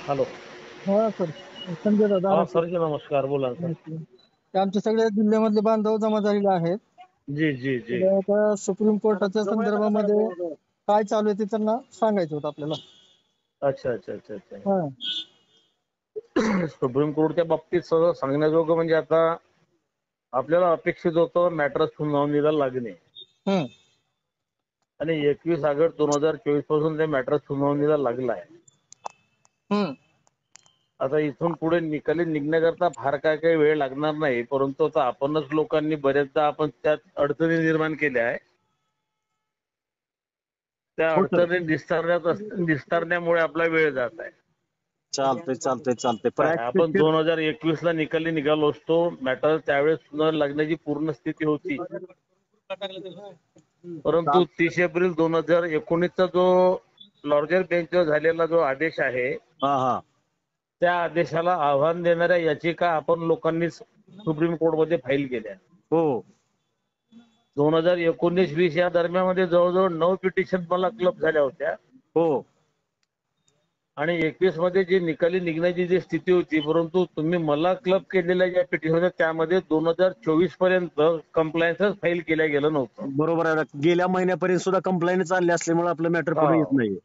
Hello. हा sir. Sanjay दादा हा आरक्षक. सर जी नमस्कार, बोला ना सर. ते आमच्या सगळ्या जिल्ह्यामधले बांधव जमा झालेले आहेत. जी जी जी. तर आता सुप्रीम कोर्टाच्या संदर्भामध्ये काय चालू आहे ते त्यांना सांगायचं होतं आपल्याला. अच्छा अच्छा अच्छा अच्छा. हा. सुप्रीम कोर्टच्या बाबतीत सगळं सांगण्याजोगं म्हणजे आता आपल्याला अपेक्षित होतं मॅटर सुनावणीला लागणे हम्म. आणि 21 ऑगस्ट 2024 पासून ते मॅटर सुनावणीला लागला आहे. हम्म. आता इथून पुढे निकाली निघण्याकरता फार काय वेळ लागणार नाही, परंतु आता आपणच लोकांनी बरेचदा आपण त्यात अडचणी निर्माण केल्या आहे. त्या हो सर. अडचणी निस्तारण्यामुळे आपला वेळ जात आहे. चालतंय चालतंय चालतंय. पण काय आपण 2021 ला निकाली निघालो असतो, मॅटर त्यावेळेस सुनावणी लागण्याची पूर्ण स्थिती होती. परंतु 30 एप्रिल 2019 जो लॉर्जर बेंचवर झालेला जो आदेश आहे, हा हा. त्या आदेशाला आव्हान देणाऱ्या याचिका आपण लोकांनी सुप्रीम कोर्टमध्ये फाईल केल्या. हो. 2019-20 या दरम्यान जवळजवळ 9 पिटिशन मला क्लब झाल्या होत्या हो. आणि 21 मध्ये जी निकाली निघण्याची जी स्थिती होती, परंतु तुम्ही मला क्लब केलेल्या ज्या पिटिशन होत्या त्यामध्ये 2024 पर्यंत कंप्लायन्सच फाईल केल्या गेलं नव्हतं. बरोबर आहे. गेल्या महिन्यापर्यंत सुद्धा कंप्लेंट चालली असल्यामुळे आपलं मॅटर पुढे येत नाही.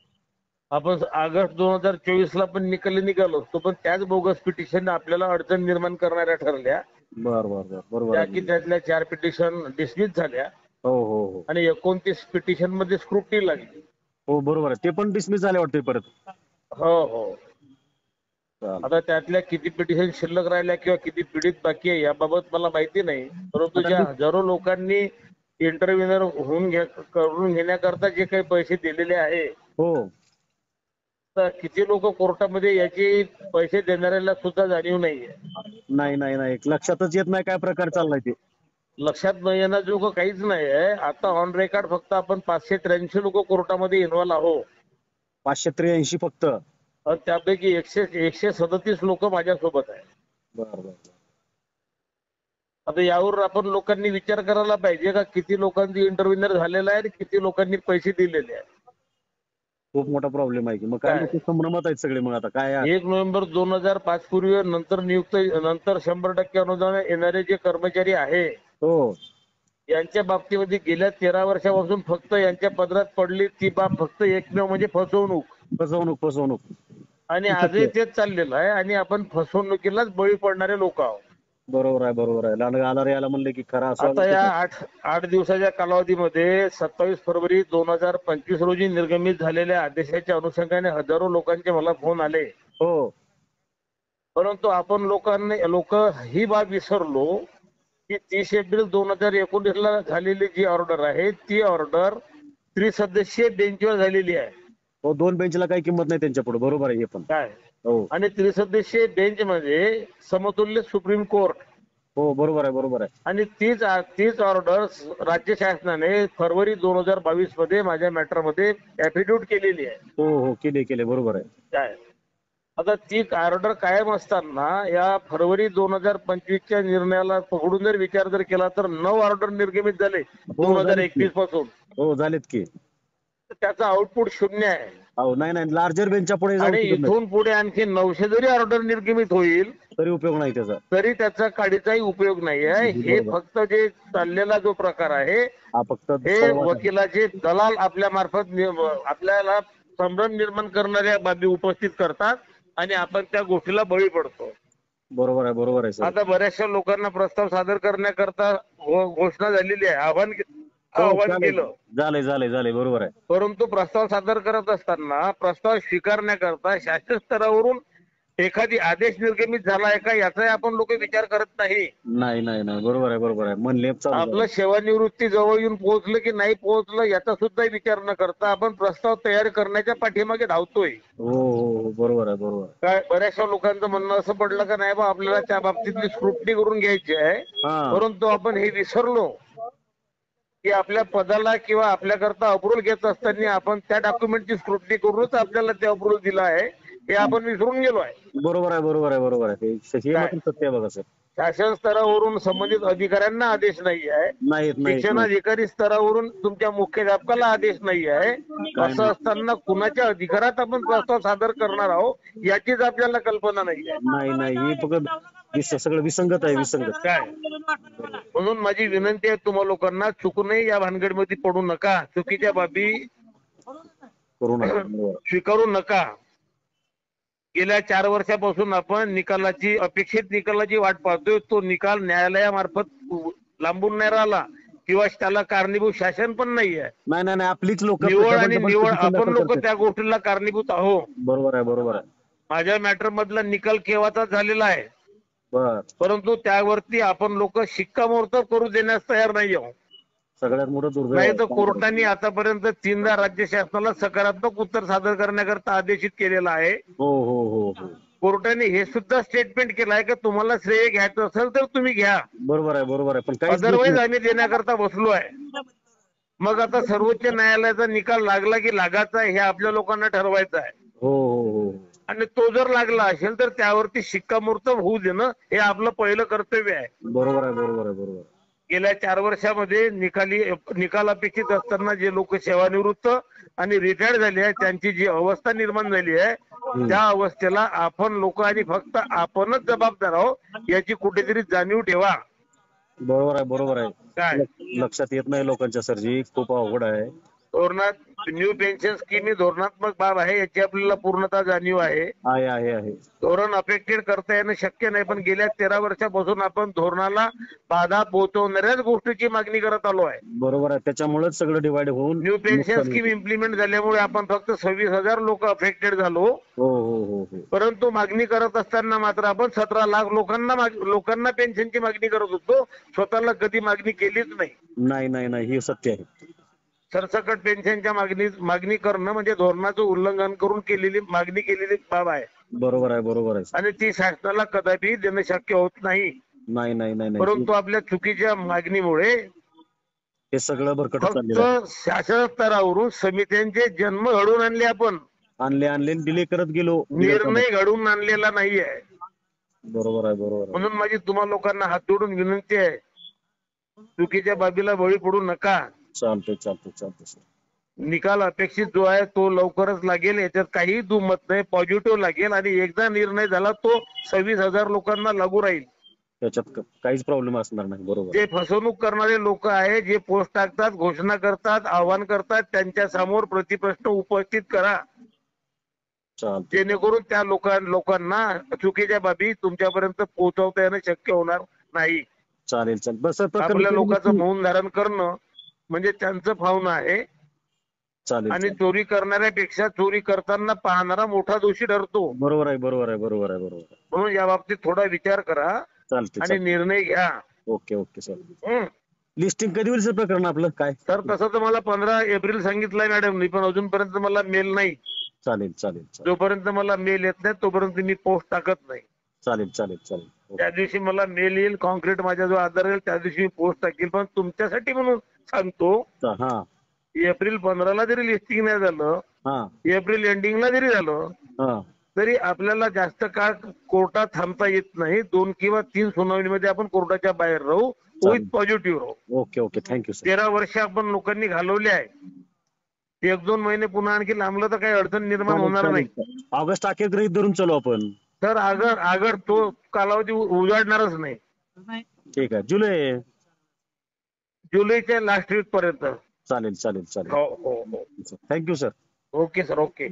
आपण ऑगस्ट 2024 ला पण निकाली निघालो असतो, पण त्याच बोगस पिटिशन आपल्याला अडचण निर्माण करणाऱ्या ठरल्या. बर बर बर. बरोबर त्या की आहे. त्यातल्या 4 पिटिशन डिसमिस झाल्या हो हो हो. आणि 29 पिटिशन मध्ये स्क्रुटनी लागली. हो बरोबर आहे. ते पण डिसमिस झाले वाटते परत. हो हो. आता चालतंय. त्यातल्या किती पिटिशन शिल्लक राहिल्या किंवा किती पीडित बाकी आहे याबाबत मला माहिती नाही, परंतु आता ज्या हजारो लोकांनी इंटरव्ह्युनर करून घेण्याकरता जे काही पैसे दिलेले आहे, हो. तर किती लोक कोर्टामध्ये याची पैसे देणाऱ्याला सुद्धा जाणीव नाहीये. नाही नाही नाही. लक्षातच येत नाही काय प्रकार चाललाय ते. लक्षात न येण्याजोगं काहीच नाही आहे. आता ऑन रेकॉर्ड फक्त आपण 583 लोक कोर्टामध्ये इन्व्हॉल्व आहोत. 583 फक्त. आणि त्यापैकी 137 लोक माझ्यासोबत आहे. बर बर. आता यावर आपण लोकांनी विचार करायला पाहिजे का किती लोकांची इंटरव्ह्युनर झालेला आहे आणि किती लोकांनी पैसे दिलेले आहेत. खूप मोठा प्रॉब्लेम आहे की मग काय काय लोक संभ्रमात आहेत सगळे. मग आता काय 1 नोव्हेंबर 2005 पूर्वी नंतर 100% अनुदान येणारे जे कर्मचारी आहे, हो यांच्या बाबतीमध्ये गेल्या 13 वर्षापासून फक्त यांच्या पदरात पडली ती बाब फक्त एकमेव म्हणजे फसवणूक. फसवणूक फसवणूक. आणि ते आजही सत्य. तेच चाललेलं आहे आणि आपण फसवणुकीलाच बळी पडणारे लोक आहोत. बरोबर आहे बरोबर आहे. आला याला म्हणले की खरा आता स्वागत या आहे. 8 दिवसाच्या कालावधीमध्ये 27 फरवरी 2025 रोजी निर्गमित झालेल्या आदेशाच्या अनुषंगाने हजारो लोकांचे मला फोन आले. हो परंतु आपण लोक ही बाब विसरलो की 30 एप्रिल 2019 ला झालेली जी ऑर्डर आहे ती ऑर्डर त्रिसदस्यीय बेंचवर झालेली आहे. हो. 2 बेंचला काही किंमत नाही त्यांच्या पुढे. बरोबर आहे हे पण. काय हो आणि त्रिसदस्यीय बेंच म्हणजे समतुल्य सुप्रीम कोर्ट. हो बरोबर आहे बरोबर आहे. आणि तीच ऑर्डर राज्य शासनाने फरवरी 2022 मध्ये माझ्या मॅटर मध्ये ऍफिडेव्हिट केलेली आहे. हो हो. केले बरोबर आहे. काय आता ती ऑर्डर कायम असताना या फरवरी 2025च्या निर्णयाला पकडून जर विचार केला तर 9 ऑर्डर निर्गमित झाले हो झालेत की. 2021 पासून. हो झालेत की. त्याचा आउटपुट 0 आहे. हो नाही नाही. लार्जर बेंचच्या पुढे जाऊ आणि शकत नाही. इथून पुढे आणखी 900 जरी ऑर्डर निर्गमित होईल तरी उपयोग नाही त्याचा. तरी त्याचा काडीचाही उपयोग नाही आहे. हे बरोबर. फक्त जे चाललेला जो प्रकार आहे हा फक्त हे पळवाट आहे. वकिलाचे दलाल आपल्या मार्फत आपल्याला संभ्रम निर्माण करणाऱ्या बाबी उपस्थित करतात आणि आपण त्या गोष्टीला बळी पडतो. बरोबर आहे सर. आता बऱ्याचशा लोकांना प्रस्ताव सादर करण्याकरता घोषणा झालेली आहे, हो आव्हान चालेल. केलं. झालंय बरोबर आहे. परंतु प्रस्ताव सादर करत असताना प्रस्ताव स्वीकारण्याकरता शासन स्तरावरून एखादी आदेश निर्गमित झाला आहे का याचाही आपण लोक विचार करत नाही. नाही. बरोबर आहे. म्हणले चालू आपलं झालं. सेवानिवृत्ती जवळ येऊन पोहोचलं की नाही पोहोचलं याचा सुद्धा विचार न करता आपण प्रस्ताव तयार करण्याच्या पाठीमागे धावतोय. हो. बरोबर आहे. काय बऱ्याचशा लोकांचं म्हणणं असं पडलं का नाही बा आपल्याला त्या बाबतीतली स्क्रुटनी करून घ्यायची आहे, हा. परंतु आपण हे विसरलो की आपल्या पदाला किंवा आपल्याकरता अप्रुव्हल घेत असताना आपण त्या डॉक्युमेंटची स्क्रुटनी करूनच आपल्याला ते अप्रुव्हल दिलं आहे हे आपण विसरून गेलो आहे. बरोबर आहे. हे काय मात्र सत्य आहे बघा सर. शासन स्तरावरून संबंधित अधिकाऱ्यांना आदेश नाही आहे, नाहीत नाहीत शिक्षणाधिकारी स्तरावरून तुमच्या मुख्याध्यापकाला आदेश नाही आहे. असं असताना कुणाच्या अधिकारात आपण प्रस्ताव सादर करणार आहोत याचीच आपल्याला कल्पना नाही आहे. नाही नाही ही फक्त सगळं विसंगत आहे, विसंगत काय म्हणून माझी विनंती आहे तुम्हा लोकांना, चुकूनही या भानगडीमध्ये पडू नका, चुकीच्या बाबी करू नका. स्वीकारू नका. गेल्या 4 वर्षापासून आपण निकालाची, अपेक्षित निकालाची वाट पाहतोय. तो निकाल न्यायालयामार्फत लांबून नाही राहिला किंवा त्याला कारणीभूत शासन पण नाही आहे. नाही नाही नाही, आपलीच लोक निवड आणि निवड आपण लोक त्या गोष्टीला कारणीभूत आहोत. बरोबर आहे, बरोबर आहे. माझ्या मॅटर मधला निकाल केव्हाचा झालेला आहे, बर, परंतु त्यावरती आपण लोक शिक्कामोर्तब करू देण्यास तयार नाही आहोत. सगळ्यात मोठं दुर्दैव नाही आहे. तर कोर्टाने आतापर्यंत 3दा राज्य शासनाला सकारात्मक उत्तर सादर करण्याकरता आदेशित केलेला आहे. हो हो हो हो, कोर्टाने हे सुद्धा स्टेटमेंट केलं आहे की तुम्हाला श्रेय घ्यायचं असेल तर तुम्ही घ्या, बरोबर आहे, बरोबर आहे. पण काही अदरवाईज आम्ही देण्याकरता बसलो आहे. मग आता सर्वोच्च न्यायालयाचा निकाल लागला की लागायचा हे आपल्या लोकांना ठरवायचं आहे. हो हो हो, आणि तो जर लागला असेल तर त्यावरती शिक्कामोर्तब होऊ देणं हे आपलं पहिलं कर्तव्य आहे. बरोबर आहे, बरोबर आहे, बरोबर. गेल्या 4 वर्षामध्ये निकाल अपेक्षित असताना जे लोक सेवानिवृत्त आणि रिटायर्ड झाले आहेत त्यांची जी अवस्था निर्माण झाली आहे त्या अवस्थेला आपण लोक आणि फक्त आपणच जबाबदार आहोत याची कुठेतरी जाणीव ठेवा. बरोबर आहे, बरोबर आहे. काय लक्षात येत नाही लोकांच्या सरजी, खूप अवघड आहे. धोरणात न्यू पेन्शन स्कीम ही धोरणात्मक बाब आहे याची आपल्याला पूर्णतः जाणीव आहे. आहे आहे आहे. धोरण अफेक्टेड करता येणं शक्य नाही, पण गेल्या 13 वर्षापासून आपण धोरणाला बाधा पोहोचवणाऱ्याच गोष्टीची मागणी करत आलो आहे. बरोबर आहे, त्याच्यामुळेच सगळं डिवाइड होऊन न्यू पेन्शन स्कीम इम्प्लिमेंट झाल्यामुळे आपण फक्त 26,000 लोक अफेक्टेड झालो. हो हो हो हो, परंतु मागणी करत असताना मात्र आपण 17 लाख लोकांना पेन्शनची मागणी करत होतो. स्वतःला कधी मागणी केलीच नाही. नाही नाही नाही, हे सत्य आहे. सरसकट पेन्शनच्या मागणी करणं म्हणजे धोरणाचं उल्लंघन करून मागणी केलेली बाब आहे. बरोबर आहे, बरोबर आहे. आणि ती शासनाला कदापि देणं शक्य होत नाही. नाही नाही नाही, परंतु आपल्या चुकीच्या मागणीमुळे हे सगळं भरकट चाललेलं आहे. फक्त शासन स्तरावरून समित्यांचे जन्म घडवून आणले, आपण आणले डिले करत गेलो, निर्णय घडवून आणलेला नाहीये. बरोबर आहे, बरोबर आहे. म्हणून माझी तुम्हा लोकांना हात जोडून विनंती आहे, चुकीच्या बाबीला बळी पडू नका. चालतंय चालतंय चालतंय सर. निकाल अपेक्षित जो आहे तो लवकरच लागेल, याच्यात काही दुमत नाही. पॉझिटिव्ह लागेल आणि एकदा निर्णय झाला तो 26,000 लोकांना लागू राहील. त्याच्यात काहीच प्रॉब्लेम असणार नाही. बरोबर. जे फसवणूक करणारे लोक आहेत, जे पोस्ट टाकतात, घोषणा करतात, आवाहन करतात, त्यांच्या समोर प्रतिप्रश्न उपस्थित करा, चालतंय. जेणेकरून त्या लोकांना चुकीच्या बाबी तुमच्यापर्यंत पोहोचवता येणं शक्य होणार नाही. चालेल चालेल, बस आपल्या लोकांचं मौन धारण करणं म्हणजे त्यांचं भावना आहे. चालेल. आणि चोरी करणाऱ्यापेक्षा चोरी करताना पाहणारा मोठा दोषी ठरतो. बरोबर आहे, बरोबर आहे, बरोबर आहे, बरोबर आहे. म्हणून या बाबतीत थोडा विचार करा आणि निर्णय घ्या. Okay okay sir. लिस्टिंग कधी होईल सर प्रकरण आपलं काय? तर तसं तर मला 15 एप्रिल सांगितलंय मॅडम, पण अजूनपर्यंत मला मेल नाही. चालेल चालेल चालेल. जोपर्यंत मला मेल येत नाही तोपर्यंत मी पोस्ट टाकत नाही. चालेल चालेल चालेल. त्या दिवशी मला मेल येईल, कॉन्क्रीट माझ्या जो आधार येईल त्या दिवशी मी पोस्ट टाकेल. पण तुमच्यासाठी म्हणून सांगतो, हा, एप्रिल 15ला जरी लिस्टिंग नाही झालं, हा, एप्रिल एंडिंगला जरी झालं हा, तरी आपल्याला जास्त काळ कोर्टात थांबता येत नाही. 2 किंवा 3 सुनावणीमध्ये आपण कोर्टाच्या बाहेर राहू, विथ पॉझिटिव्ह राहू. Okay okay, thank you sir. 13 वर्ष आपण लोकांनी घालवले आहे. 1-2 महिने पुन्हा आणखी लांबलं तर काही अडचण निर्माण होणार नाही. ऑगस्ट अखेर गृहीत धरून चलो आपण. तर आगर तो कालावधी उजाडणारच नाही. ठीक आहे, जुलैच्या लास्ट वीक पर्यंत. चालेल चालेल चालेल. हो हो हो, thank you sir. Okay sir, okay.